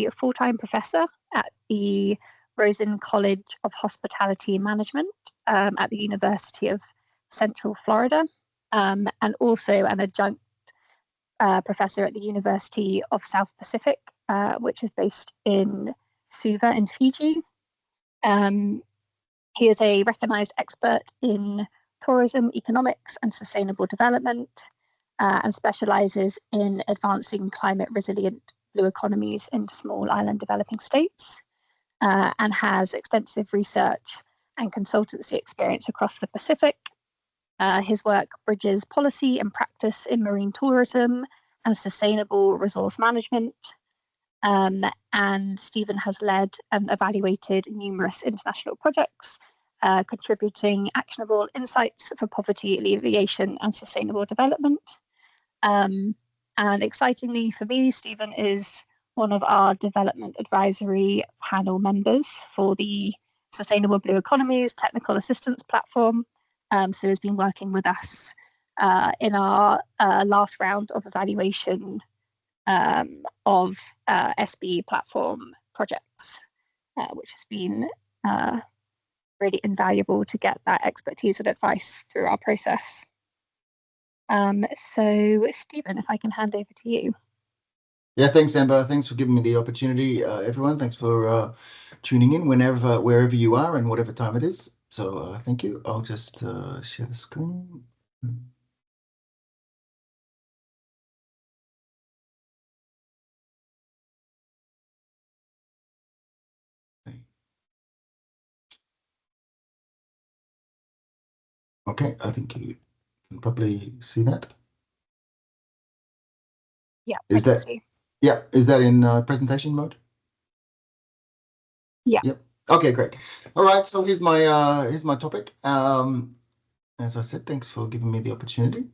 a full-time professor at the Rosen College of Hospitality Management at the University of Central Florida, and also an adjunct professor at the University of South Pacific, which is based in Suva in Fiji. He is a recognized expert in tourism, economics, and sustainable development, and specializes in advancing climate resilient blue economies in small island developing states, and has extensive research and consultancy experience across the Pacific. His work bridges policy and practice in marine tourism and sustainable resource management. And Stephen has led and evaluated numerous international projects, contributing actionable insights for poverty alleviation and sustainable development. And excitingly for me, Stephen is one of our development advisory panel members for the Sustainable Blue Economies Technical Assistance Platform. So has been working with us in our last round of evaluation of SB platform projects, which has been really invaluable to get that expertise and advice through our process. So Stephen, if I can hand over to you. Yeah, thanks, Amber. Thanks for giving me the opportunity, everyone. Thanks for tuning in wherever you are and whatever time it is. So thank you. I'll just share the screen. Okay, I think you can probably see that. Yeah, I can see. Yeah, is that in presentation mode? Yeah. Yep. Okay, great. All right, so here's my topic. As I said, thanks for giving me the opportunity.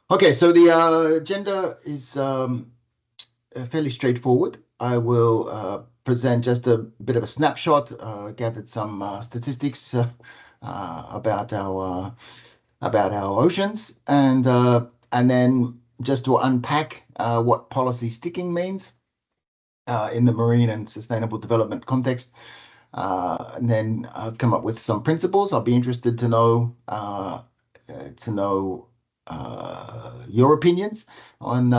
Okay, so the agenda is fairly straightforward. I will present just a bit of a snapshot, gathered some statistics about our oceans, and then just to unpack what policy sticking means in the marine and sustainable development context. And then I've come up with some principles. I'll be interested to know your opinions on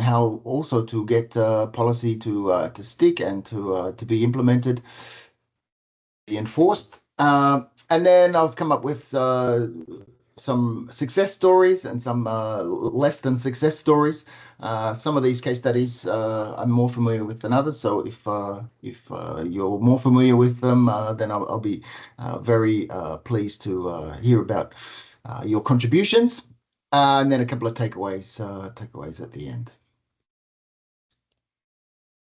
how also to get policy to stick and to be implemented, be enforced. And then I've come up with some success stories and some less than success stories. Some of these case studies I'm more familiar with than others. So if you're more familiar with them, then I'll be very pleased to hear about your contributions, and then a couple of takeaways at the end.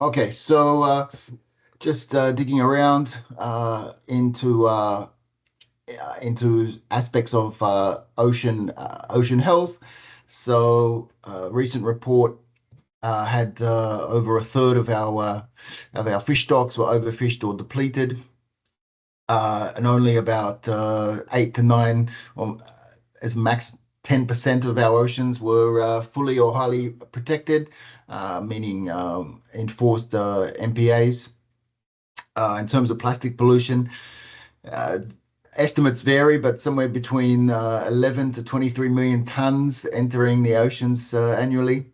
Okay, so just digging around into aspects of ocean health. So recent report had over a third of our fish stocks were overfished or depleted, and only about 8 to 9, or as max 10% of our oceans were fully or highly protected, meaning enforced MPAs. In terms of plastic pollution, estimates vary, but somewhere between 11 to 23 million tons entering the oceans annually,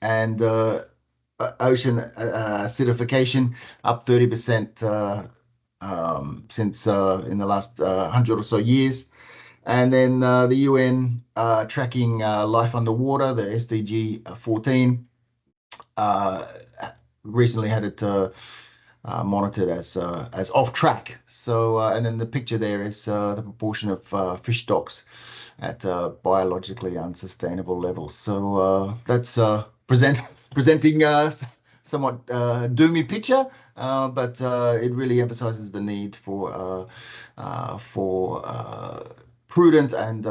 and ocean acidification up 30% since in the last 100 or so years. And then the UN tracking life underwater, the SDG 14, recently had it monitored as off track. So and then the picture there is the proportion of fish stocks at biologically unsustainable levels. So that's presenting somewhat doomy picture, but it really emphasizes the need for prudent and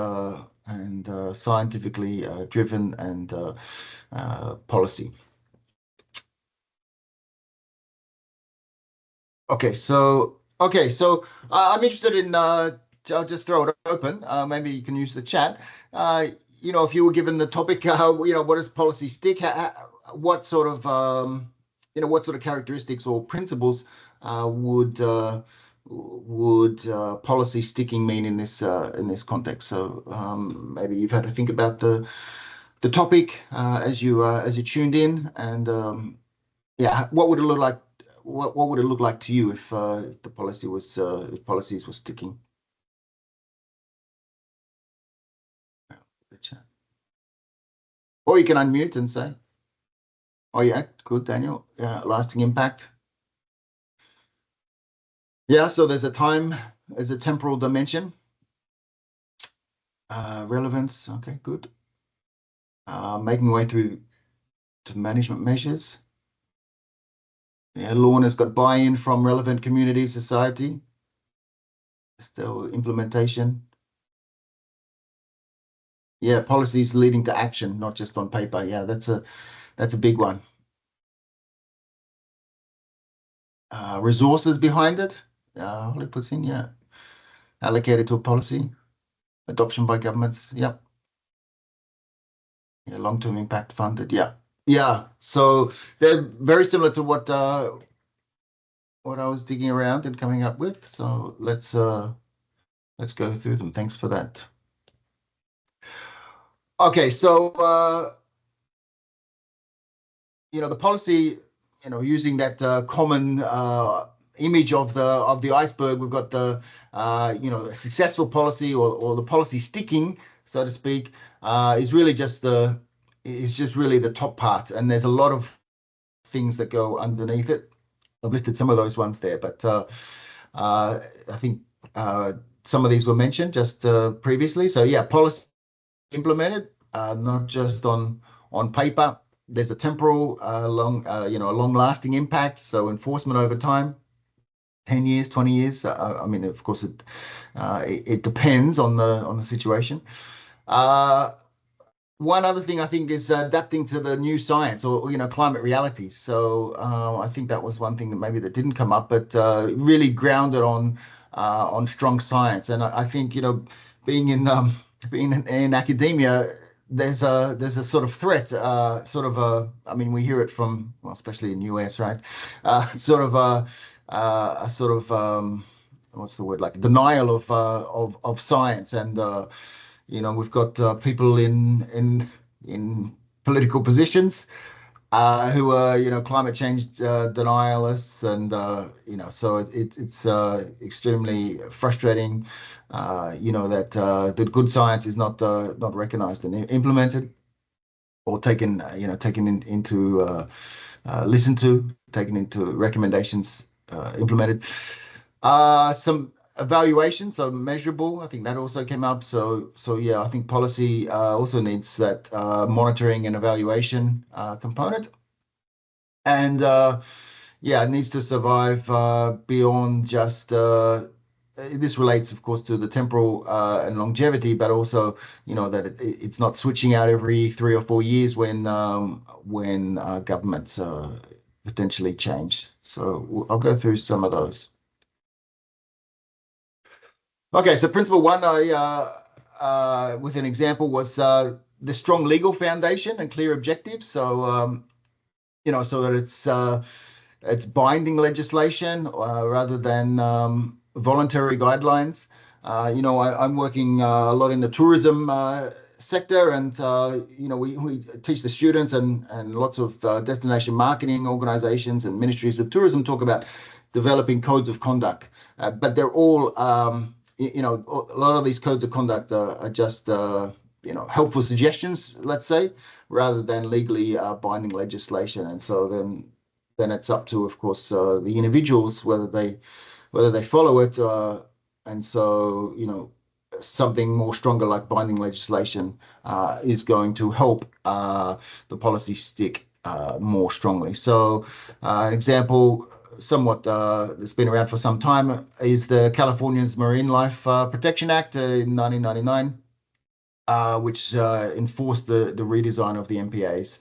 scientifically driven and policy. Okay, so I'm interested in I'll just throw it open. Maybe you can use the chat. If you were given the topic, what does policy stick? What sort of, what sort of characteristics or principles would policy sticking mean in this context? So maybe you've had to think about the topic as you tuned in, and what would it look like? What would it look like to you if the policy was if policies were sticking? Or you can unmute and say, "Oh yeah, good, Daniel. Yeah, lasting impact." Yeah, so there's a temporal dimension. Relevance. Okay, good. Making way through to management measures. Yeah, Lorna's got buy-in from relevant community, society. Still implementation. Yeah, policies leading to action, not just on paper. Yeah, that's a big one. Resources behind it. Holly puts in, yeah. Allocated to a policy. Adoption by governments. Yep. Yeah, long-term impact funded. Yeah. Yeah. So they're very similar to what I was digging around and coming up with. So let's go through them. Thanks for that. Okay, so the policy, using that common image of the iceberg, we've got the a successful policy or the policy sticking, so to speak, is just really the top part, and there's a lot of things that go underneath it. I've listed some of those ones there, but I think some of these were mentioned just previously. So yeah, policy implemented, not just on paper. There's a temporal, a long-lasting impact. So enforcement over time, 10 years, 20 years. I mean, of course, it depends on the situation. One other thing I think is adapting to the new science or climate realities. So I think that was one thing that didn't come up, but really grounded on strong science. And I think being in academia, there's a sort of threat, I mean, we hear it from, well, especially in US, right? Sort of what's the word, like denial of science, and we've got people in political positions who are climate change denialists, and so it's extremely frustrating that good science is not recognized and implemented or taken into listened to, taken into recommendations, implemented. Some evaluation, so measurable, I think that also came up. So yeah, I think policy also needs that monitoring and evaluation component, and yeah, it needs to survive beyond just this relates, of course, to the temporal and longevity, but also that it's not switching out every 3 or 4 years when governments potentially change. So I'll go through some of those. Okay, so principle one, with an example, was the strong legal foundation and clear objectives. So so that it's binding legislation rather than voluntary guidelines. I'm working a lot in the tourism sector, and we teach the students, and lots of destination marketing organizations and ministries of tourism talk about developing codes of conduct, but they're all a lot of these codes of conduct are just helpful suggestions, let's say, rather than legally binding legislation. And so then it's up to, of course, the individuals whether they follow it. And so something more stronger like binding legislation is going to help the policy stick more strongly. So an example, somewhat that's been around for some time, is the California's Marine Life Protection Act in 1999. which enforced the redesign of the MPAs.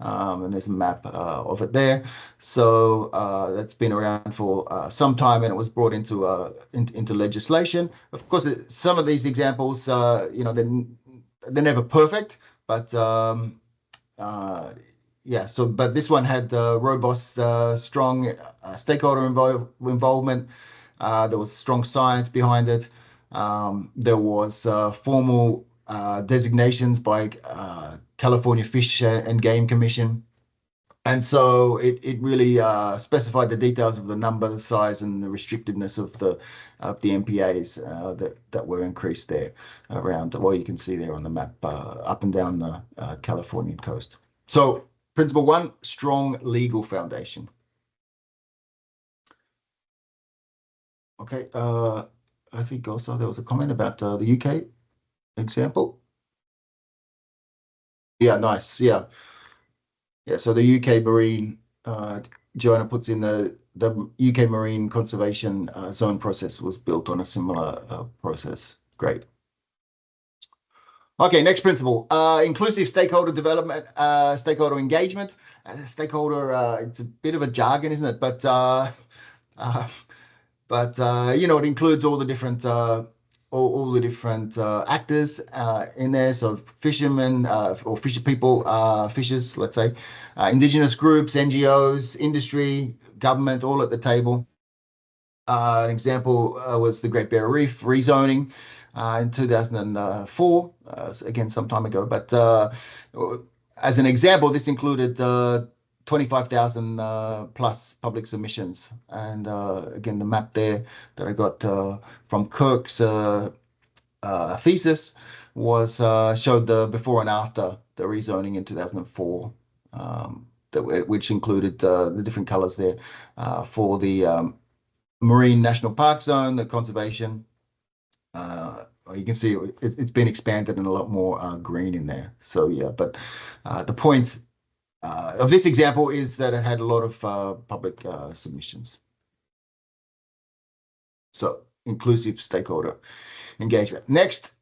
And there's a map of it there. So that's been around for some time, and it was brought into legislation. Of course, some of these examples, they're never perfect, but yeah. So, but this one had robust, strong stakeholder involvement. There was strong science behind it. There was formal designations by California Fish and Game Commission. And so it really specified the details of the number, the size, and the restrictiveness of the MPAs that were increased there around. Well, you can see there on the map up and down the Californian coast. So principle one, strong legal foundation. Okay. I think also there was a comment about the UK example. Yeah, nice. Yeah. Yeah, so the UK Marine, Joanna puts in the UK Marine Conservation Zone process was built on a similar process. Great. Okay, next principle, inclusive stakeholder development, stakeholder engagement. Stakeholder, it's a bit of a jargon, isn't it? But it includes all the different actors in there. So fishermen or fisher people, fishers, let's say, indigenous groups, NGOs, industry, government, all at the table. An example was the Great Barrier Reef rezoning in 2004, again, some time ago. But as an example, this included 25,000 plus public submissions. And again, the map there that I got from Kirk's thesis was showed the before and after the rezoning in 2004, which included the different colors there for the Marine National Park Zone, the conservation. You can see it's been expanded and a lot more green in there. So yeah, but the point of this example is that it had a lot of public submissions. So inclusive stakeholder engagement. Next,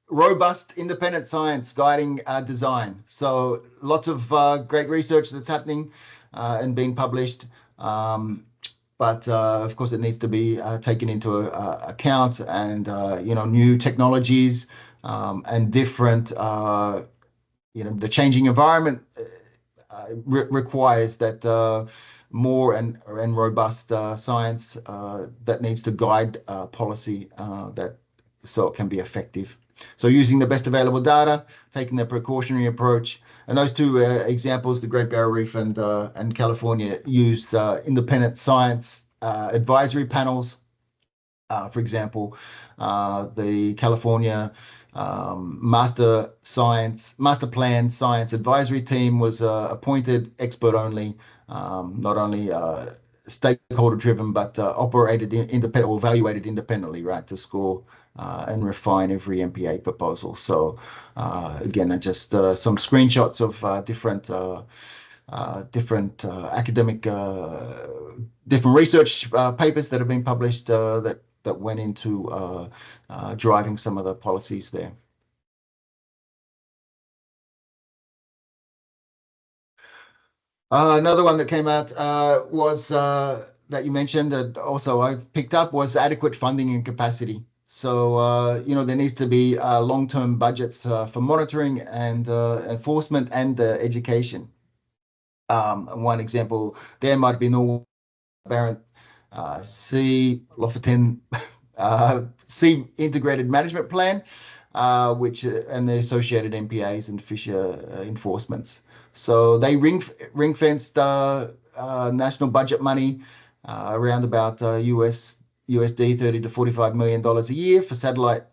robust independent science guiding design. So lots of great research that's happening and being published. But of course, it needs to be taken into account, and new technologies and different, the changing environment requires that more and robust science that needs to guide policy so it can be effective. So using the best available data, taking the precautionary approach, and those two examples, the Great Barrier Reef and California, used independent science advisory panels. For example, the California Master Plan Science Advisory Team was appointed expert only, not only stakeholder driven, but operated independent or evaluated independently, right, to score and refine every MPA proposal. So again, just some screenshots of different academic, different research papers that have been published that went into driving some of the policies there. Another one that came out was that you mentioned that also I've picked up was adequate funding and capacity. So, there needs to be long-term budgets for monitoring and enforcement and education. One example there might be Norway Barents Sea Lofoten Sea Integrated Management Plan, which and the associated MPAs and fisher enforcements. So they ring-fenced national budget money around about USD 30 to $45 million a year for satellite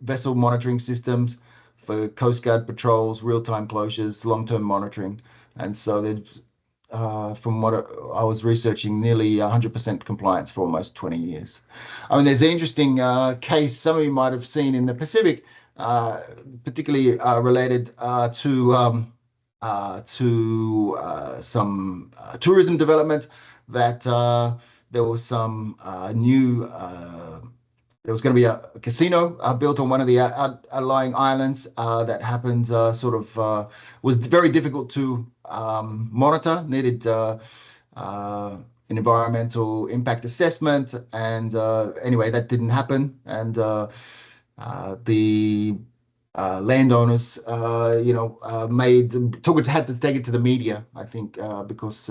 vessel monitoring systems, for Coast Guard patrols, real-time closures, long-term monitoring. And so there's, from what I was researching, nearly 100% compliance for almost 20 years. I mean, there's an interesting case some of you might have seen in the Pacific, particularly related to some tourism development, that there was some new there was going to be a casino built on one of the outlying islands. That happened was very difficult to monitor, needed an environmental impact assessment. And anyway, that didn't happen. And the landowners, had to take it to the media, I think, because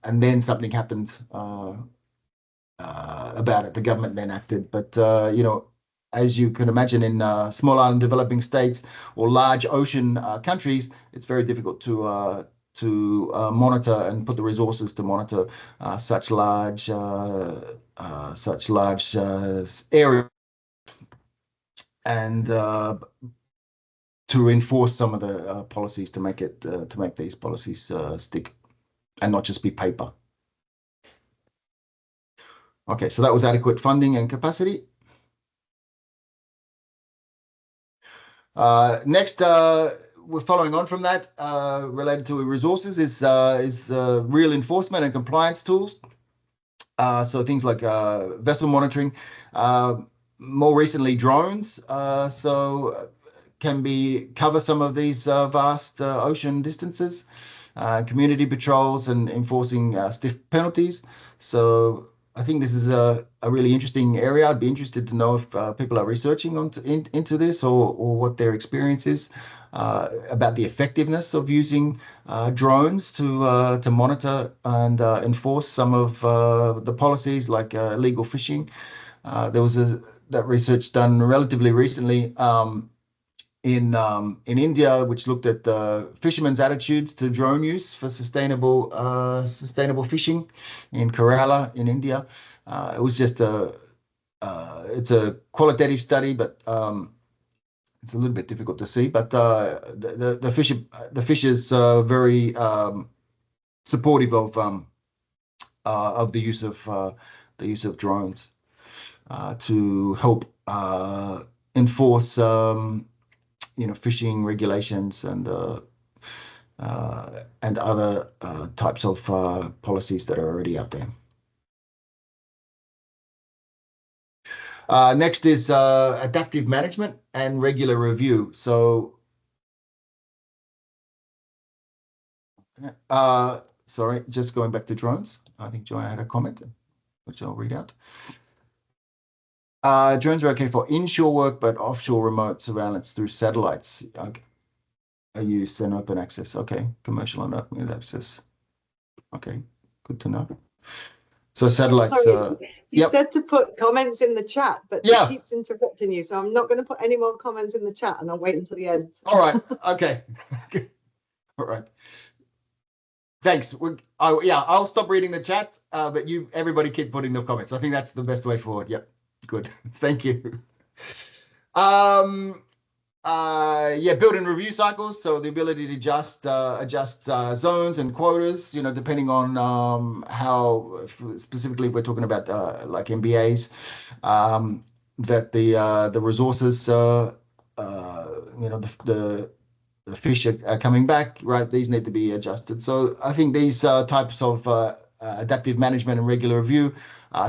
and then something happened about it. The government then acted, but as you can imagine, in small island developing states or large ocean countries, it's very difficult to monitor and put the resources to monitor such large areas, and to enforce some of the policies to make these policies stick and not just be paper. Okay, so that was adequate funding and capacity. Next, we're following on from that, related to resources, is real enforcement and compliance tools. So things like vessel monitoring, more recently drones, can cover some of these vast ocean distances, community patrols and enforcing stiff penalties. So I think this is a really interesting area. I'd be interested to know if people are researching into this, or what their experience is about the effectiveness of using drones to monitor and enforce some of the policies like illegal fishing. There was that research done relatively recently in India, which looked at fishermen's attitudes to drone use for sustainable fishing in Kerala in India. It was just it's a qualitative study, but it's a little bit difficult to see. But the fishers very supportive of the use of drones to help enforce fishing regulations and other types of policies that are already out there. Next is adaptive management and regular review. So, sorry, just going back to drones. I think Joanna had a comment, which I'll read out. Drones are okay for inshore work, but offshore remote surveillance through satellites are used and open access. Okay, commercial and open access. Okay, good to know. So satellites. You said to put comments in the chat, but it keeps interrupting you. So I'm not going to put any more comments in the chat, and I'll wait until the end. All right. Okay. All right. Thanks. I'll stop reading the chat, but everybody keep putting the comments. I think that's the best way forward. Yep. Good. Thank you. Build and review cycles. So the ability to adjust zones and quotas, depending on how specifically we're talking about like MBAs, that the resources, the fish are coming back, right? These need to be adjusted. So I think these types of adaptive management and regular review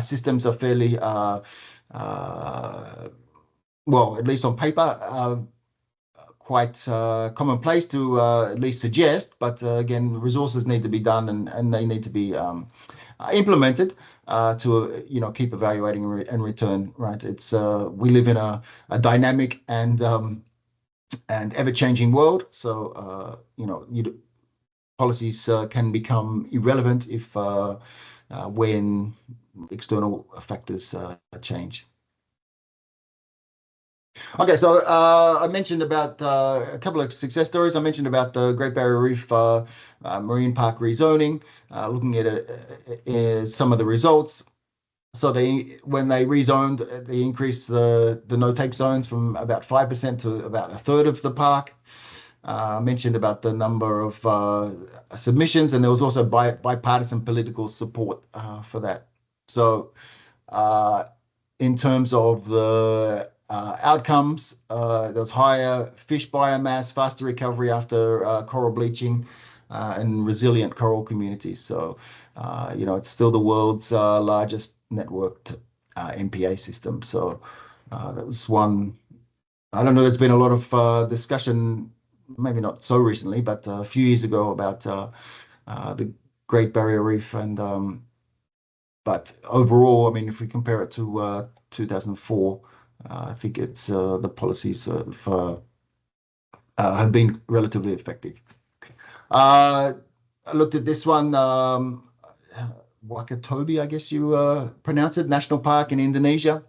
systems are fairly, well, at least on paper, quite commonplace to at least suggest. But again, resources need to be done, and they need to be implemented to keep evaluating and return. Right? It's we live in a dynamic and ever-changing world. So policies can become irrelevant if when external factors change. Okay, so I mentioned about a couple of success stories. I mentioned about the Great Barrier Reef Marine Park rezoning, looking at some of the results. So when they rezoned, they increased the no-take zones from about 5% to about a third of the park. I mentioned about the number of submissions, and there was also bipartisan political support for that. So in terms of the outcomes, there was higher fish biomass, faster recovery after coral bleaching, and resilient coral communities. So, it's still the world's largest networked MPA system. So that was one. I don't know. There's been a lot of discussion, maybe not so recently, but a few years ago about the Great Barrier Reef, and but overall, I mean, if we compare it to 2004, I think it's the policies have been relatively effective. I looked at this one, Wakatobi, I guess you pronounce it, National Park in Indonesia.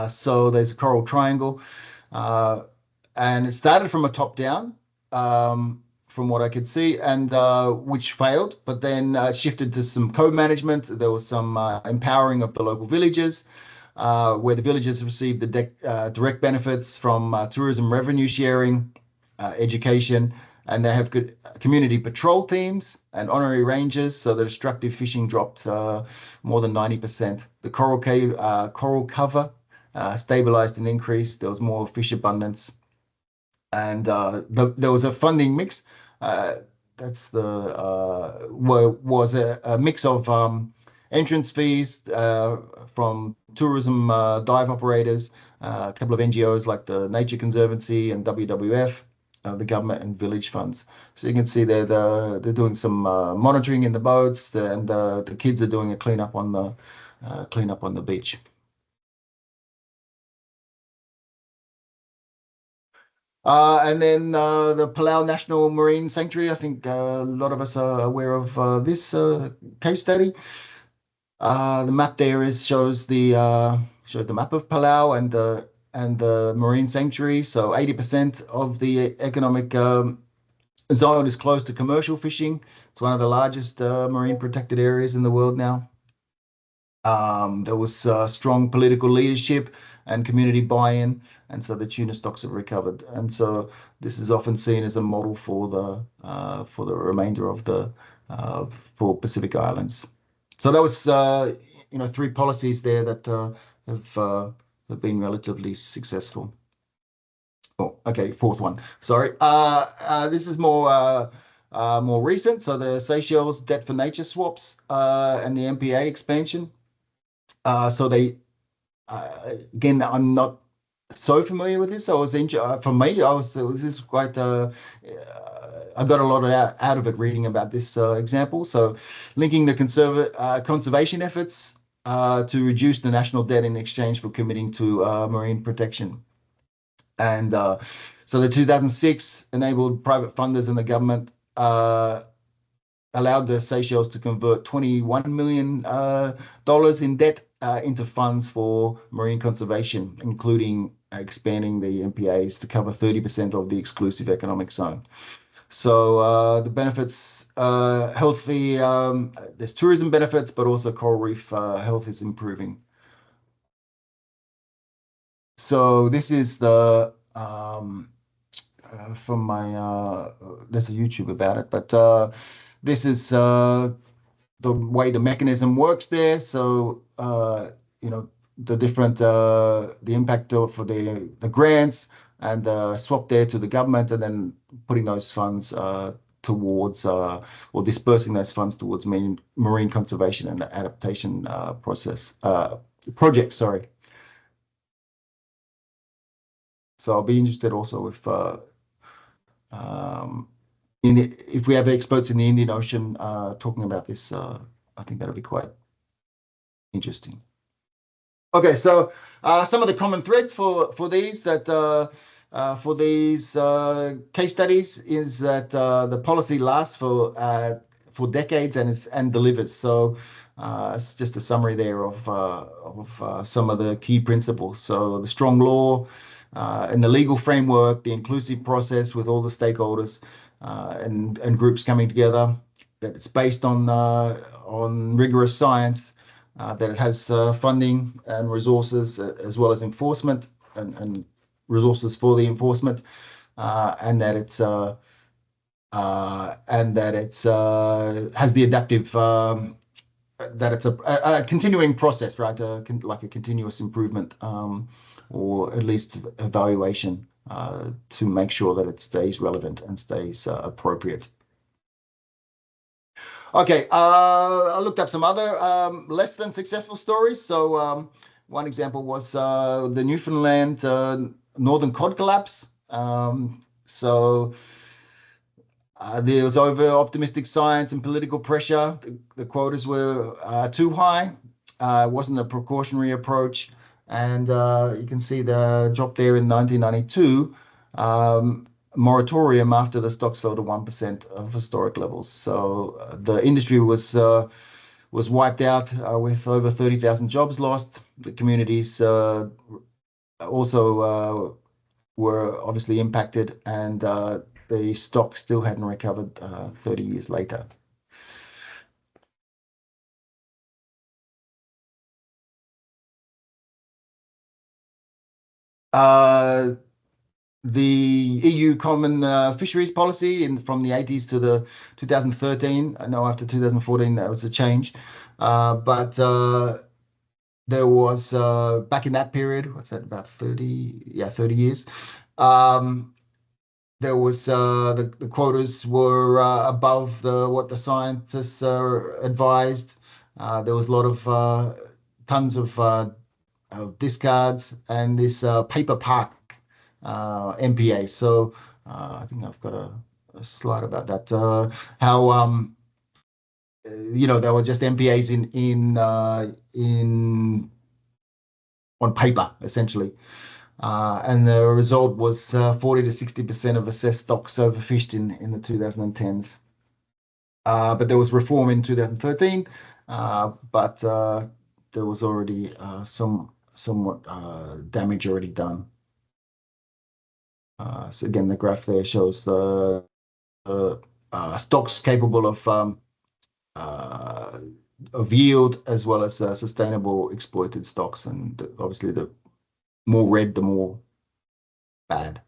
So there's a coral triangle, and it started from a top down, from what I could see, and which failed, but then shifted to some co-management. There was some empowering of the local villages, where the villages received the direct benefits from tourism revenue sharing, education, and they have good community patrol teams and honorary rangers. So the destructive fishing dropped more than 90%. The coral cover stabilized and increased. There was more fish abundance, and there was a funding mix. That's the was a mix of entrance fees from tourism dive operators, a couple of NGOs like the Nature Conservancy and WWF, the government and village funds. So you can see they're doing some monitoring in the boats, and the kids are doing a cleanup on the beach. And then the Palau National Marine Sanctuary. I think a lot of us are aware of this case study. The map there shows the map of Palau and the marine sanctuary. So 80% of the economic zone is closed to commercial fishing. It's one of the largest marine protected areas in the world now. There was strong political leadership and community buy-in, and so the tuna stocks have recovered. And so this is often seen as a model for the remainder of the for Pacific Islands. So that was 3 policies there that have been relatively successful. Oh, okay, 4th one. Sorry. This is more recent. So the Seychelles debt for nature swaps and the MPA expansion. So they again, I'm not so familiar with this. I was for me, this is quite. I got a lot out of it reading about this example. So, linking the conservation efforts to reduce the national debt in exchange for committing to marine protection, and so the 2006 enabled private funders and the government allowed the Seychelles to convert $21 million in debt into funds for marine conservation, including expanding the MPAs to cover 30% of the exclusive economic zone. So the benefits, healthy, there's tourism benefits, but also coral reef health is improving. So this is the from my there's a YouTube about it, but this is the way the mechanism works there. So the different the impact for the grants and swap there to the government, and then putting those funds towards or dispersing those funds towards marine conservation and adaptation projects. Sorry. So I'll be interested also if we have experts in the Indian Ocean talking about this. I think that'll be quite interesting. Okay, so some of the common threads for these case studies is that the policy lasts for decades and delivers. So it's just a summary there of some of the key principles. So the strong law and the legal framework, the inclusive process with all the stakeholders and groups coming together, that it's based on rigorous science, that it has funding and resources as well as enforcement and resources for the enforcement, and that it's has the adaptive that it's a continuing process, right? Like a continuous improvement, or at least evaluation to make sure that it stays relevant and stays appropriate. Okay, I looked up some other less than successful stories. So one example was the Newfoundland northern cod collapse. So there was over-optimistic science and political pressure. The quotas were too high. It wasn't a precautionary approach. And you can see the drop there in 1992. Moratorium after the stocks fell to 1% of historic levels. So the industry was wiped out with over 30,000 jobs lost. The communities also were obviously impacted, and the stock still hadn't recovered 30 years later. The EU Common Fisheries Policy from the 80s to the 2013. I know after 2014 there was a change, but there was back in that period, what's that, about 30 years, there was the quotas were above what the scientists advised. There was a lot of tons of discards and this paper park MPA. So I think I've got a slide about that. How there were just MPAs in on paper essentially. And the result was 40 to 60% of assessed stocks overfished in the 2010s. But there was reform in 2013, but there was already somewhat damage already done. So again, the graph there shows the stocks capable of yield as well as sustainable exploited stocks, and obviously the more red, the more bad.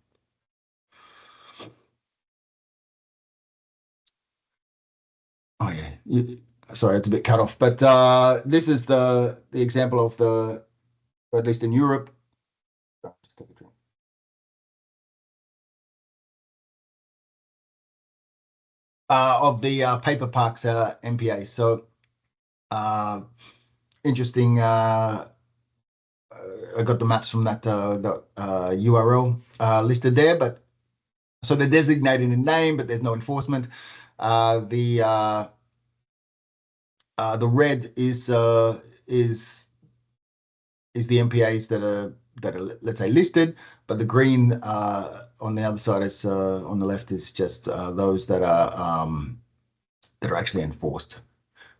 Oh yeah, sorry, it's a bit cut off, but this is the example of or at least in Europe. Just take a drink. Of the paper parks MPA. So interesting. I got the maps from that the URL listed there, but so they're designated in name, but there's no enforcement. The red is the MPAs that are let's say listed, but the green on the other side is on the left is just those that are actually enforced.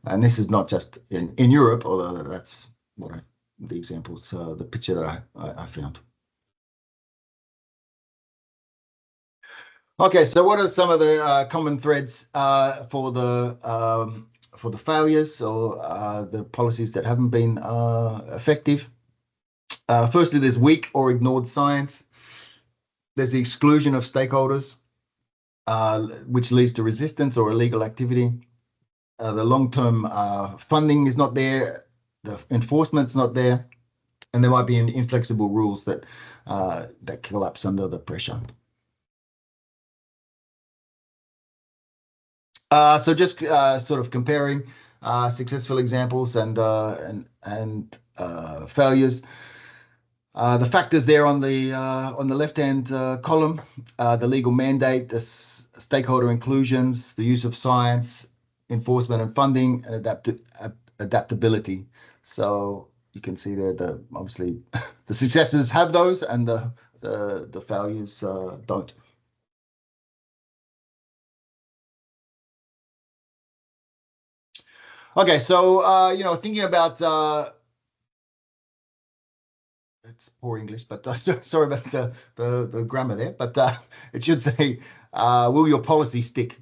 And this is not just in Europe, although that's what the examples, the picture that I found. Okay, so what are some of the common threads for the failures or the policies that haven't been effective? Firstly, there's weak or ignored science. There's the exclusion of stakeholders, which leads to resistance or illegal activity. The long-term funding is not there. The enforcement's not there, and there might be inflexible rules that collapse under the pressure. So just sort of comparing successful examples and failures. The factors there on the left-hand column, the legal mandate, the stakeholder inclusions, the use of science, enforcement and funding, and adaptability. So you can see there that obviously the successes have those, and the failures don't. Okay, so thinking about it's poor English, but sorry about the grammar there, but it should say, will your policy stick?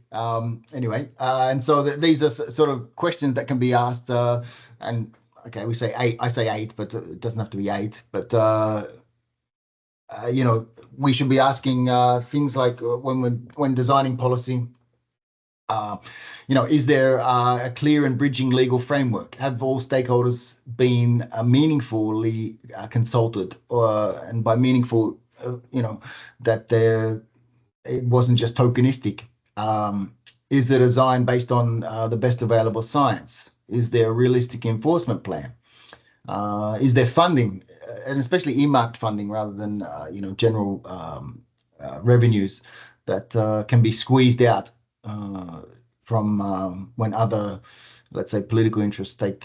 Anyway, and so these are sort of questions that can be asked, and okay, we say 8, I say 8, but it doesn't have to be 8, but we should be asking things like when designing policy, is there a clear and bridging legal framework? Have all stakeholders been meaningfully consulted? And by meaningful, that it wasn't just tokenistic. Is the design based on the best available science? Is there a realistic enforcement plan? Is there funding, and especially earmarked funding rather than general revenues that can be squeezed out from when other, let's say, political interests take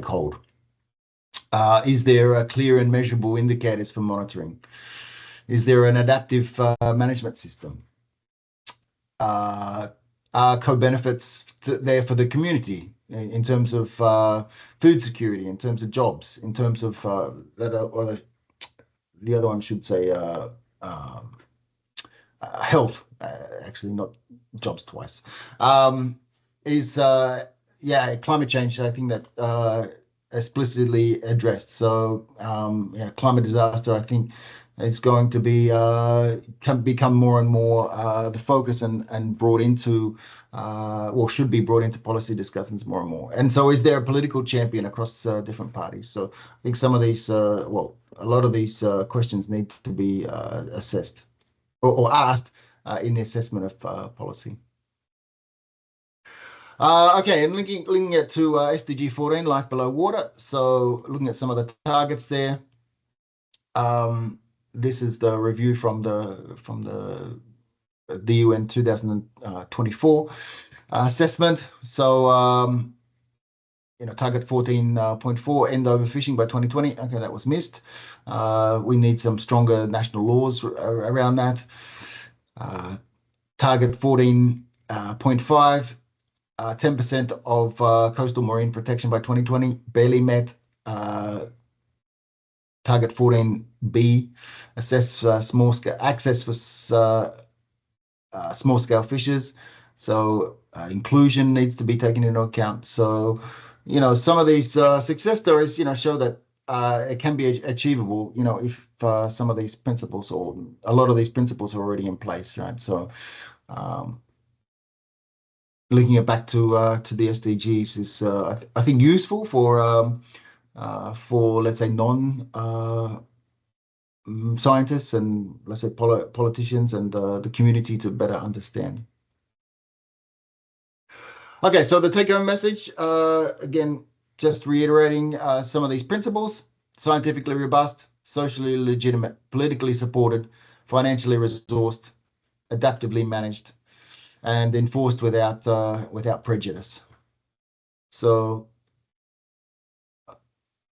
hold? Is there clear and measurable indicators for monitoring? Is there an adaptive management system? Are co-benefits there for the community in terms of food security, in terms of jobs, in terms of the other one should say health, actually not jobs twice, is climate change. I think that explicitly addressed. So climate disaster, I think, is going to be become more and more the focus and brought into or should be brought into policy discussions more and more. And so is there a political champion across different parties? So I think some of these, a lot of these questions need to be assessed or asked in the assessment of policy. Okay, and linking it to SDG 14, Life Below Water. So looking at some of the targets there. This is the review from the UN 2024 assessment. So target 14.4, end overfishing by 2020. Okay, that was missed. We need some stronger national laws around that. Target 14.5, 10% of coastal marine protection by 2020, barely met. Target 14B, assess small scale access for small scale fishers. So inclusion needs to be taken into account. So, some of these success stories, show that it can be achievable, if some of these principles or a lot of these principles are already in place, right? So linking it back to the SDGs is, I think, useful for let's say non-scientists and let's say politicians and the community to better understand. Okay, so the take-home message, again, just reiterating some of these principles: scientifically robust, socially legitimate, politically supported, financially resourced, adaptively managed, and enforced without prejudice. So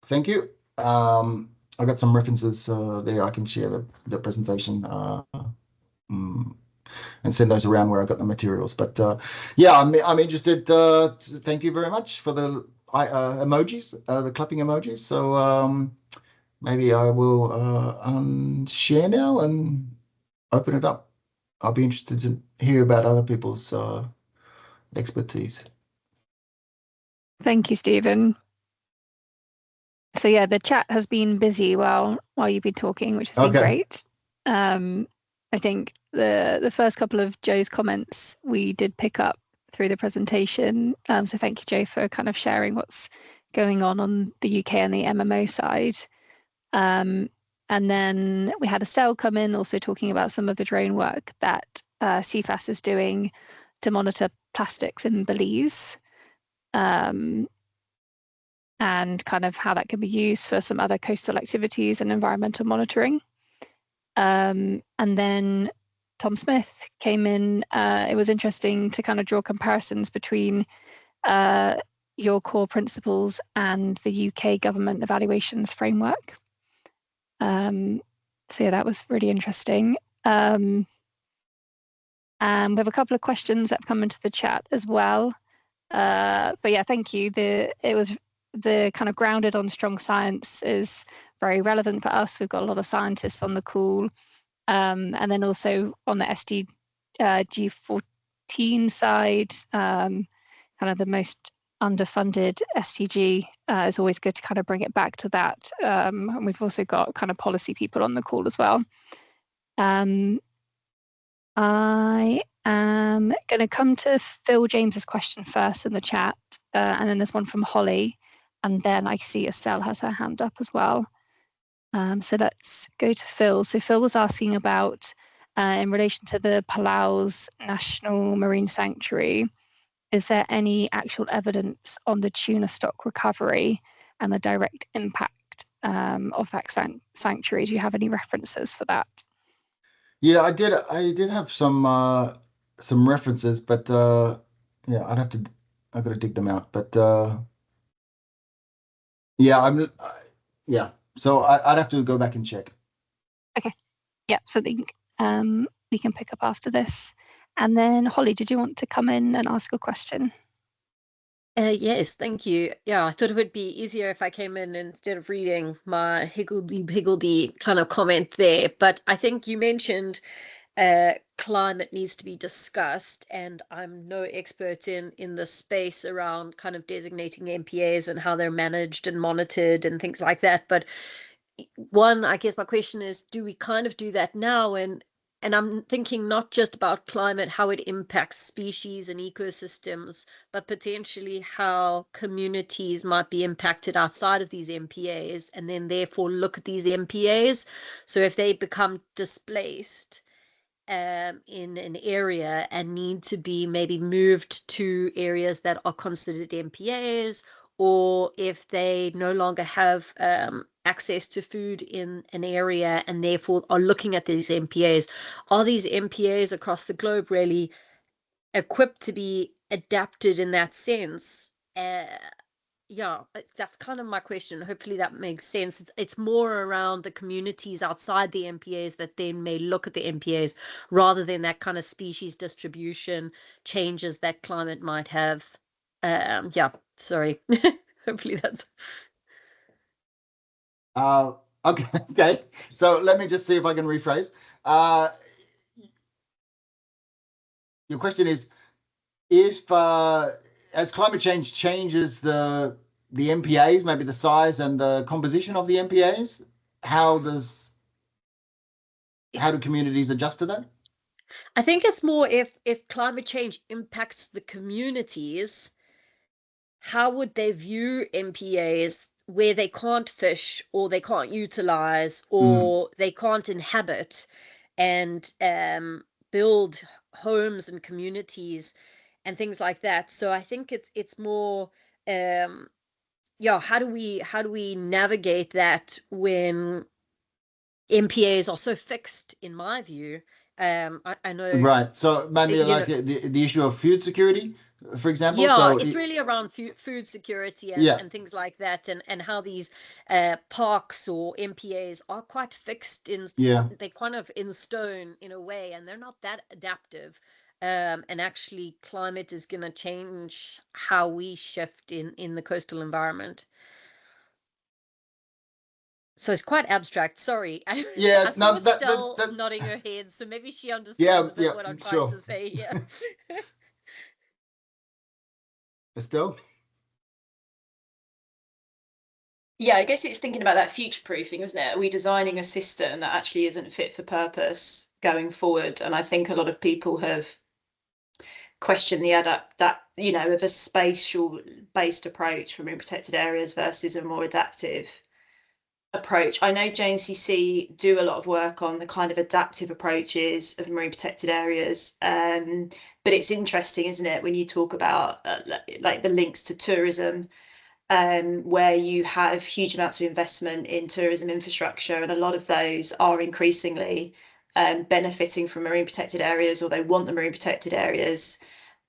thank you. I got some references there. I can share the presentation and send those around where I got the materials. But I'm interested. Thank you very much for the emojis, the clapping emojis. So maybe I will unshare now and open it up. I'll be interested to hear about other people's expertise. Thank you, Stephen. So yeah, the chat has been busy while you've been talking, which has been great. I think the first couple of Joe's comments we did pick up through the presentation. So thank you, Joe, for kind of sharing what's going on the UK and the MMO side. And then we had Estelle come in also talking about some of the drone work that CFAS is doing to monitor plastics in Belize. And kind of how that can be used for some other coastal activities and environmental monitoring. And then Tom Smith came in. It was interesting to kind of draw comparisons between your core principles and the UK government evaluations framework. So yeah, that was really interesting. And we have a couple of questions that have come into the chat as well. But yeah, thank you. It was the kind of grounded on strong science is very relevant for us. We've got a lot of scientists on the call. And then also on the SDG 14 side, kind of the most underfunded SDG, is always good to kind of bring it back to that. And we've also got kind of policy people on the call as well. I am going to come to Phil James's question first in the chat, and then there's one from Holly. And then I see Estelle has her hand up as well. So let's go to Phil. So Phil was asking about in relation to the Palau's National Marine Sanctuary, is there any actual evidence on the tuna stock recovery and the direct impact of that sanctuary? Do you have any references for that? Yeah, I did have some references, but yeah, I've got to dig them out. But yeah, yeah. So I'd have to go back and check. Okay. Yeah, so we can pick up after this. And then Holly, did you want to come in and ask a question? Yes, thank you. Yeah, I thought it would be easier if I came in instead of reading my higgledy-piggledy kind of comment there. But I think you mentioned climate needs to be discussed, and I'm no expert in the space around kind of designating MPAs and how they're managed and monitored and things like that. But one, I guess my question is, do we kind of do that now? And I'm thinking not just about climate, how it impacts species and ecosystems, but potentially how communities might be impacted outside of these MPAs, and then therefore look at these MPAs. So if they become displaced in an area and need to be maybe moved to areas that are considered MPAs, or if they no longer have access to food in an area and therefore are looking at these MPAs, are these MPAs across the globe really equipped to be adapted in that sense? Yeah, that's kind of my question. Hopefully that makes sense. It's more around the communities outside the MPAs that then may look at the MPAs rather than that kind of species distribution changes that climate might have. Yeah, sorry. Hopefully that's okay. So let me just see if I can rephrase. Your question is, if as climate change changes the MPAs, maybe the size and the composition of the MPAs, how do communities adjust to that? I think it's more if climate change impacts the communities, how would they view MPAs where they can't fish or they can't utilize or they can't inhabit and build homes and communities and things like that? So I think it's more yeah, how do we navigate that when MPAs are so fixed, in my view? I know, right. So maybe like the issue of food security, for example. Yeah, so it's really around food security and things like that, and how these parks or MPAs are quite fixed they're kind of in stone in a way, and they're not that adaptive. And actually climate is going to change how we shift in the coastal environment. So it's quite abstract. Sorry. Yeah, I saw Estelle nodding her head, so maybe she understands a bit what I'm trying to say here. Estelle? Yeah, I guess it's thinking about that future proofing, isn't it? Are we designing a system that actually isn't fit for purpose going forward? And I think a lot of people have questioned the of a spatial based approach for marine protected areas versus a more adaptive approach. I know JNCC do a lot of work on the kind of adaptive approaches of marine protected areas, but it's interesting, isn't it, when you talk about like the links to tourism, where you have huge amounts of investment in tourism infrastructure, and a lot of those are increasingly benefiting from marine protected areas, or they want the marine protected areas.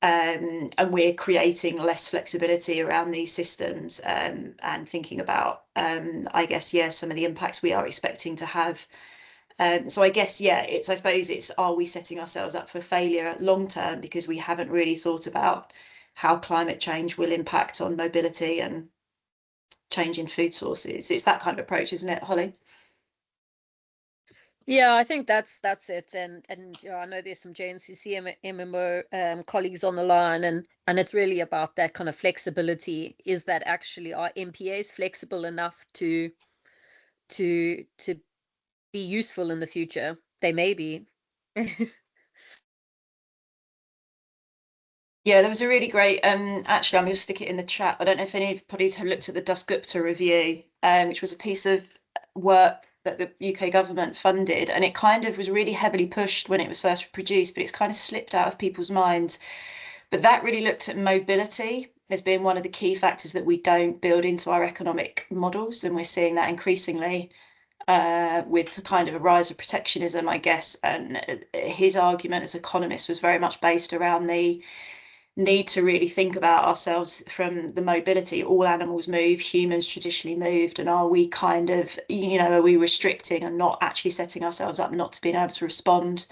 And we're creating less flexibility around these systems, and thinking about, I guess, some of the impacts we are expecting to have. So I guess, I suppose it's, are we setting ourselves up for failure long term because we haven't really thought about how climate change will impact on mobility and change in food sources? It's that kind of approach, isn't it, Holly? Yeah, I think that's it, and I know there's some JNCC MMO colleagues on the line, and it's really about that kind of flexibility. Is that actually, are MPAs flexible enough to be useful in the future? They may be. Yeah, there was a really great, actually, I'm going to stick it in the chat. I don't know if anybody's have looked at the Dasgupta review, which was a piece of work that the UK government funded, and it kind of was really heavily pushed when it was first produced, but it's kind of slipped out of people's minds. But that really looked at mobility as being one of the key factors that we don't build into our economic models, and we're seeing that increasingly with kind of a rise of protectionism, I guess. And his argument as economist was very much based around the need to really think about ourselves from the mobility. All animals move, humans traditionally moved, and are we kind of, are we restricting and not actually setting ourselves up not to being able to respond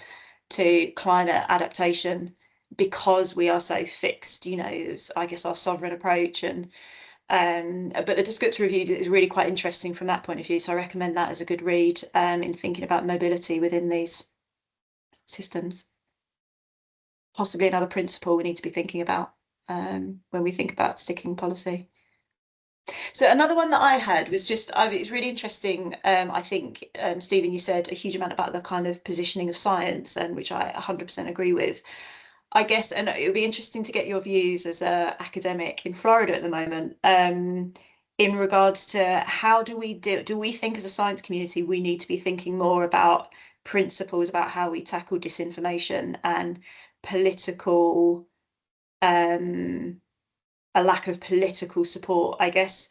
to climate adaptation because we are so fixed, I guess our sovereign approach. And but the Descriptor Review is really quite interesting from that point of view, so I recommend that as a good read in thinking about mobility within these systems. Possibly another principle we need to be thinking about when we think about sticking policy. So another one that I had was just, it's really interesting. I think, Stephen, you said a huge amount about the kind of positioning of science, and which I 100% agree with. I guess, and it would be interesting to get your views as an academic in Florida at the moment, in regards to how do we think as a science community we need to be thinking more about principles about how we tackle disinformation and political, a lack of political support. I guess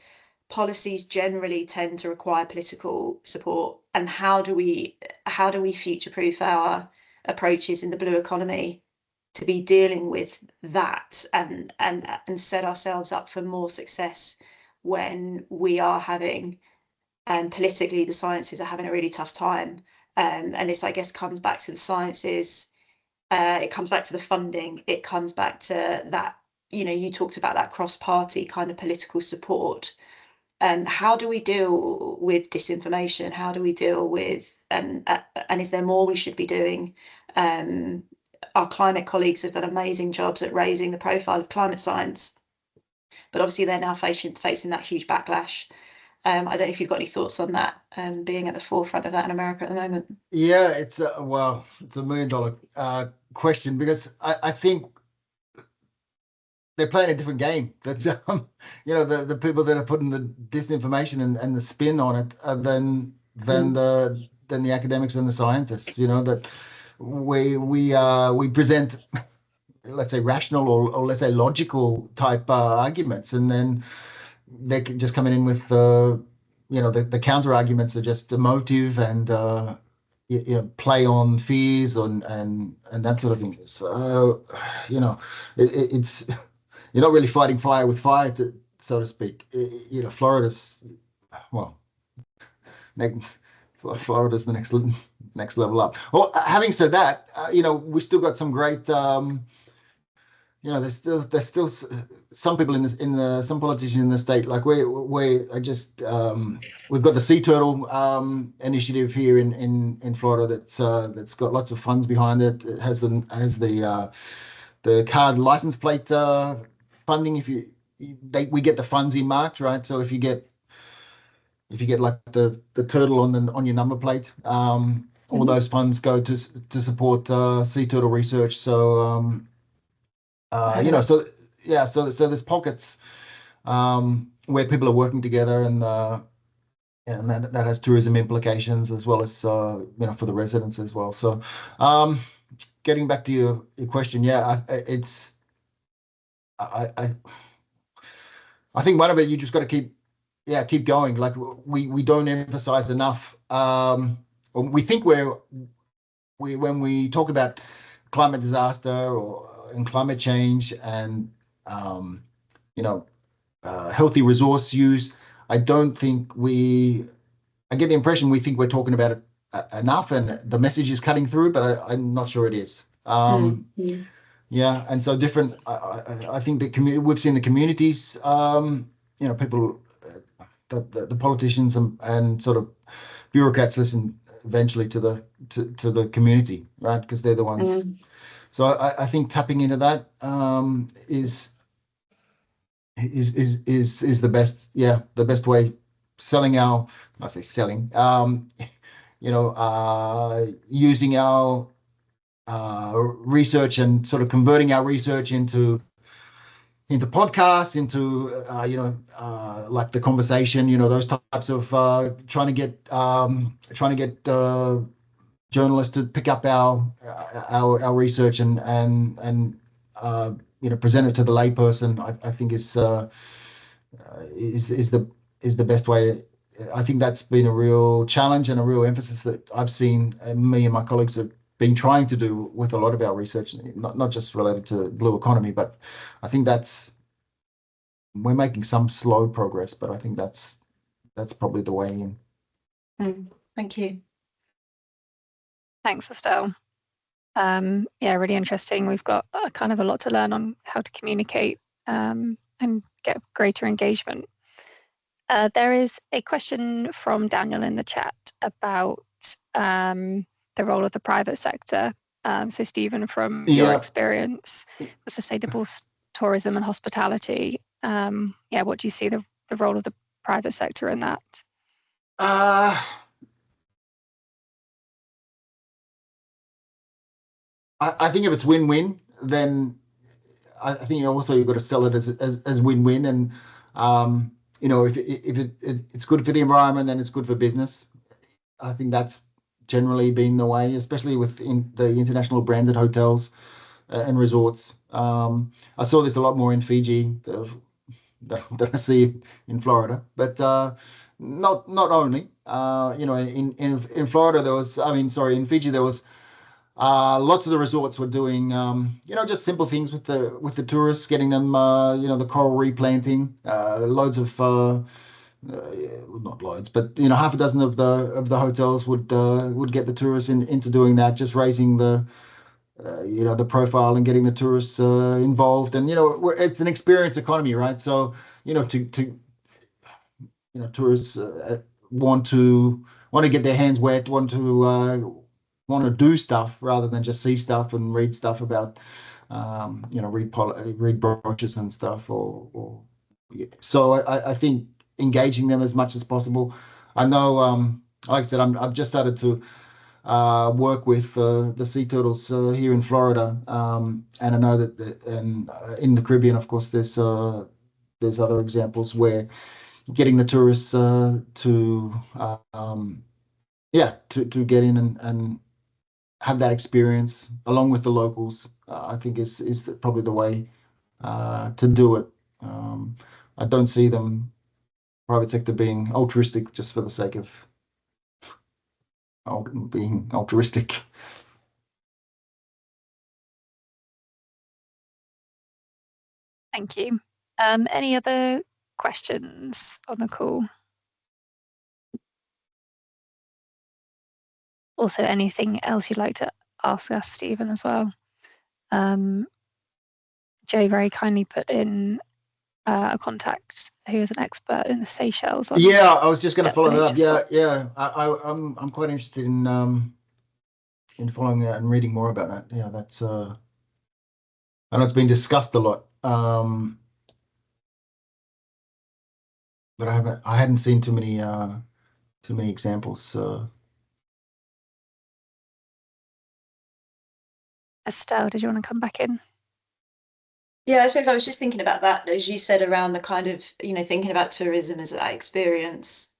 policies generally tend to require political support, and how do we future-proof our approaches in the blue economy to be dealing with that and set ourselves up for more success when we are having, politically, the sciences are having a really tough time. And this, I guess, comes back to the sciences. It comes back to the funding. It comes back to that, you talked about that cross-party kind of political support. How do we deal with disinformation? How do we deal with, and is there more we should be doing? Our climate colleagues have done amazing jobs at raising the profile of climate science, but obviously they're now facing that huge backlash. I don't know if you've got any thoughts on that, being at the forefront of that in America at the moment. Yeah, it's a $1 million question, because I think they're playing a different game. That the people that are putting the disinformation and the spin on it than the academics and the scientists. That we present, let's say, rational or let's say logical type arguments, and then they're just coming in with the counter arguments are just emotive and play on fears and that sort of thing. So it's you're not really fighting fire with fire, so to speak. Florida's Florida's the next level up. Well, having said that, we still got some great. There's still some people some politicians in the state, like we've got the Sea Turtle initiative here in Florida that's got lots of funds behind it. It has the card license plate funding. We get the funds earmarked, right? So if you get like the turtle on your number plate, all those funds go to support sea turtle research. So so there's pockets where people are working together, and that has tourism implications as well as for the residents as well. So getting back to your question, I think one of it, you just got to keep going. Like we don't emphasize enough. We think when we talk about climate disaster and climate change and healthy resource use, I don't think I get the impression we think we're talking about it enough, and the message is cutting through, but I'm not sure it is. Yeah, and so different. I think we've seen the communities, people, the politicians and sort of bureaucrats listen eventually to the community, right? Because they're the ones. So I think tapping into that is the best. Yeah, the best way. Selling using our research and sort of converting our research into podcasts, into like the conversation, those types of trying to get journalists to pick up our research and present it to the layperson. I think is the best way. I think that's been a real challenge and a real emphasis that I've seen me and my colleagues have been trying to do with a lot of our research, not just related to blue economy, but I think we're making some slow progress, but I think that's probably the way in. Thank you. Thanks, Estelle. Yeah, really interesting. We've got kind of a lot to learn on how to communicate and get greater engagement. There is a question from Daniel in the chat about the role of the private sector. So Stephen, from your experience with sustainable tourism and hospitality, what do you see the role of the private sector in that? I think if it's win-win, then I think also you've got to sell it as win-win, and if it's good for the environment, then it's good for business. I think that's generally been the way, especially with the international branded hotels and resorts. I saw this a lot more in Fiji than I see in Florida, but not only. In Florida in Fiji there was. Lots of the resorts were doing, just simple things with the tourists, getting them, the coral replanting. Loads of, not loads, but half a dozen of the hotels would get the tourists into doing that, just raising the profile and getting the tourists involved. And it's an experience economy, right? So tourists want to get their hands wet, want to do stuff rather than just see stuff and read stuff about, read brochures and stuff. So I think engaging them as much as possible. I know, like I said, I've just started to work with the sea turtles here in Florida, and I know that in the Caribbean, of course, there's other examples where getting the tourists to get in and have that experience along with the locals, I think is probably the way to do it. I don't see private sector being altruistic just for the sake of being altruistic. Thank you. Any other questions on the call? Also, anything else you'd like to ask us, Stephen, as well? Joe very kindly put in a contact who is an expert in the Seychelles. I was just going to follow that up. I'm quite interested in following that and reading more about that. Yeah, that's I know it's been discussed a lot, but I hadn't seen too many examples. Estelle, did you want to come back in? Yeah, I suppose I was just thinking about that, as you said, around the kind of, thinking about tourism as that experience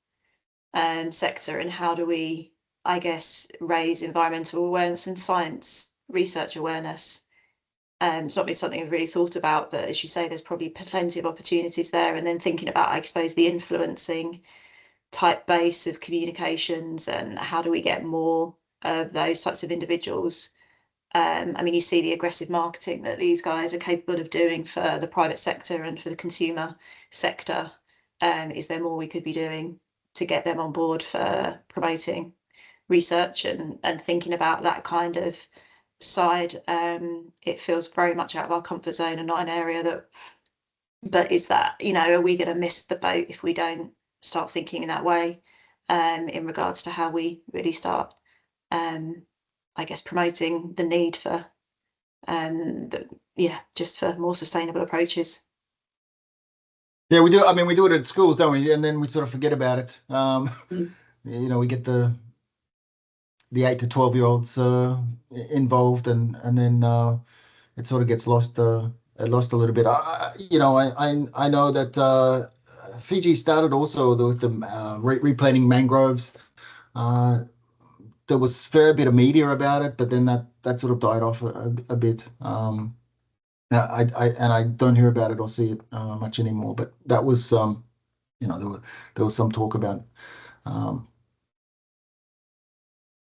sector, and how do we, I guess, raise environmental awareness and science research awareness. It's not been something I've really thought about, but as you say, there's probably plenty of opportunities there. And then thinking about, I suppose, the influencing type base of communications, and how do we get more of those types of individuals. You see the aggressive marketing that these guys are capable of doing for the private sector and for the consumer sector. Is there more we could be doing to get them on board for promoting research and thinking about that kind of side? It feels very much out of our comfort zone and not an area but is that, are we going to miss the boat if we don't start thinking in that way, in regards to how we really start, I guess, promoting the need for, just for more sustainable approaches. Yeah, we do. We do it at schools, don't we? And then we sort of forget about it. We get the 8 to 12-year-olds involved, and then it sort of gets lost lost a little bit. I know that Fiji started also with the replanting mangroves. There was a fair bit of media about it, but then that sort of died off a bit. I don't hear about it or see it much anymore. But that was there was some talk about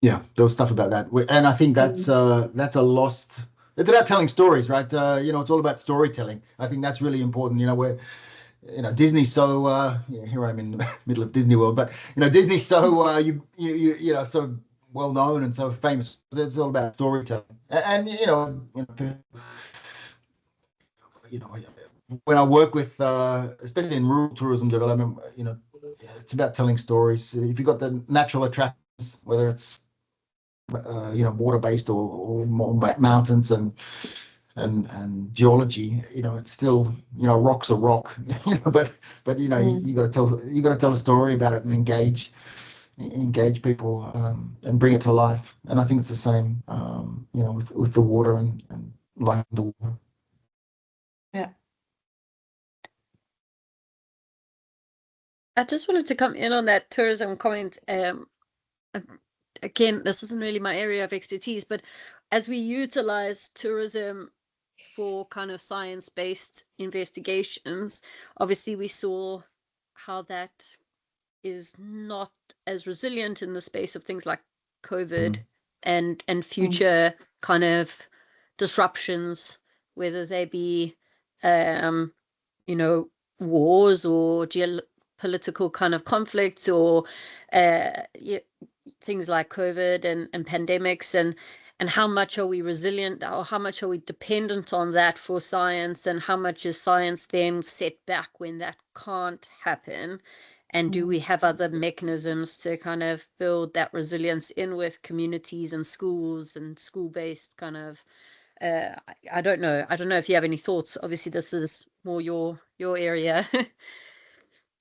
there was stuff about that, and I think that's a lost. It's about telling stories, right? It's all about storytelling. I think that's really important. Where Disney's so here I'm in the middle of Disney World, but Disney's so so well known and so famous. It's all about storytelling, and when I work with especially in rural tourism development, it's about telling stories. If you've got the natural attractions, whether it's water-based or more mountains and geology, it's still rock's a rock, but you got to tell a story about it and engage people and bring it to life. And I think it's the same with the water and life in the water. Yeah. I just wanted to come in on that tourism comment. Again, this isn't really my area of expertise, but as we utilize tourism for kind of science-based investigations, obviously we saw how that is not as resilient in the space of things like COVID and future kind of disruptions, whether they be wars or geopolitical kind of conflicts or things like COVID and pandemics, and how much are we resilient, or how much are we dependent on that for science, and how much is science then set back when that can't happen, and do we have other mechanisms to kind of build that resilience in with communities and schools and school-based kind of I don't know if you have any thoughts. Obviously this is more your area.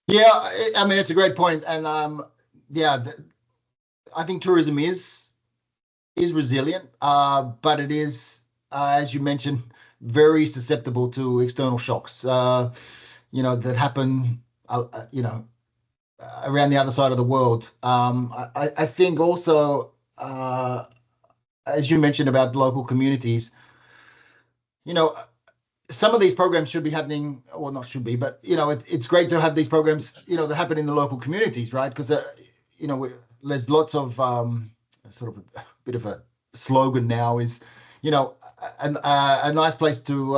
Yeah, I mean, it's a great point, and I think tourism is resilient, but it is, as you mentioned, very susceptible to external shocks, that happen, around the other side of the world. I think also, as you mentioned about the local communities, some of these programs should be happening, or not should be, but it's great to have these programs that happen in the local communities, right? Because there's lots of sort of a bit of a slogan now is a nice place to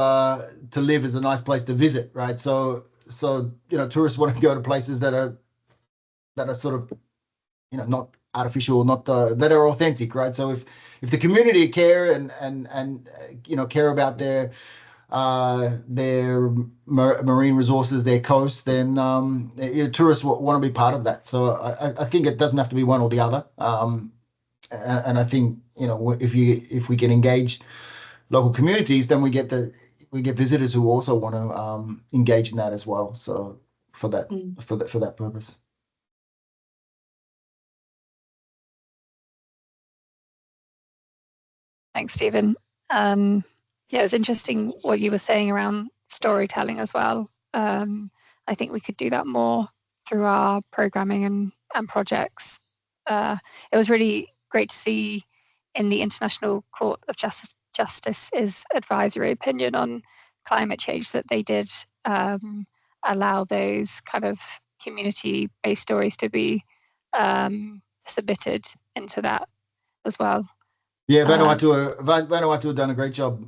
live is a nice place to visit, right? So tourists want to go to places that are sort of not artificial, not that are authentic, right? So if the community care and care about their marine resources, their coast, then tourists want to be part of that. So I think it doesn't have to be one or the other. And I think if we can engage local communities, then we get visitors who also want to engage in that as well. So for that purpose. Thanks, Stephen. Yeah, it's interesting what you were saying around storytelling as well. I think we could do that more through our programming and projects. It was really great to see in the International Court of Justice's advisory opinion on climate change that they did allow those kind of community-based stories to be submitted into that as well. Yeah, Vanuatu have done a great job.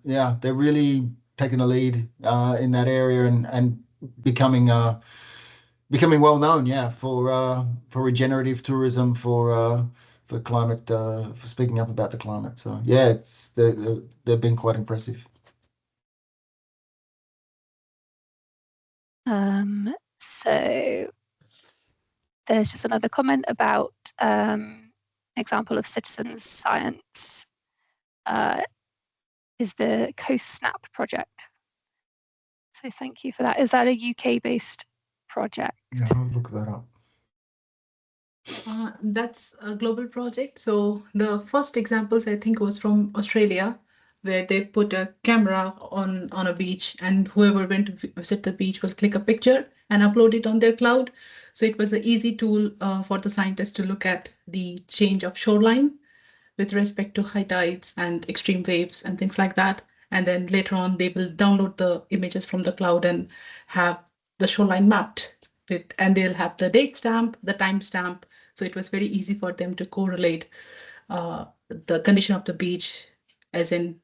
Yeah, they're really taking the lead in that area and becoming well known. Yeah, for regenerative tourism, for climate, for speaking up about the climate. So yeah, they've been quite impressive. So there's just another comment about example of citizens science is the Coast Snap project. So thank you for that. Is that a UK-based project? Yeah, I'll look that up. That's a global project. So the first examples I think was from Australia. where they put a camera on a beach, and whoever went to visit the beach will click a picture and upload it on their cloud. So it was an easy tool for the scientists to look at the change of shoreline with respect to high tides and extreme waves and things like that. And then later on, they will download the images from the cloud and have the shoreline mapped and they'll have the date stamp, the time stamp. So it was very easy for them to correlate the condition of the beach, as in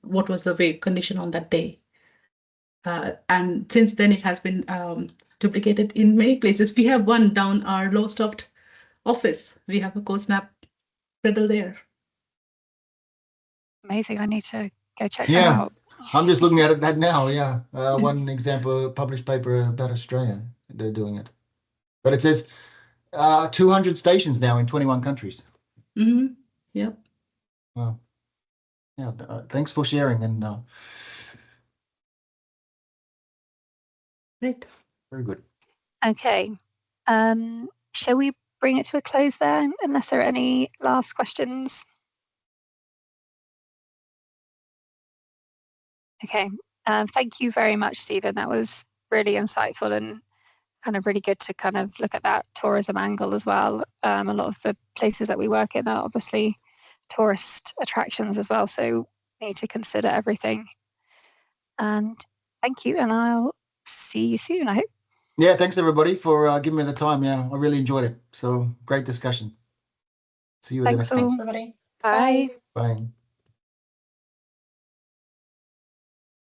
what was the wave condition on that day. And since then, it has been duplicated in many places. We have one down our Lowestoft office. We have a CoSnap Riddle there. Amazing. I need to go check that out. I'm just looking at that now. Yeah. One example, published paper about Australia. They're doing it. But it says 200 stations now in 21 countries. Mm-hmm. Yep. Wow. Yeah. Thanks for sharing. And Great. very good. Okay. Shall we bring it to a close there, unless there are any last questions? Okay. Thank you very much, Stephen. That was really insightful and kind of really good to kind of look at that tourism angle as well. A lot of the places that we work in are obviously tourist attractions as well, so we need to consider everything. And thank you, and I'll see you soon, I hope. Yeah, thanks everybody for giving me the time. Yeah, I really enjoyed it. So great discussion. See you at the next one. Thanks, everybody. Bye. Bye.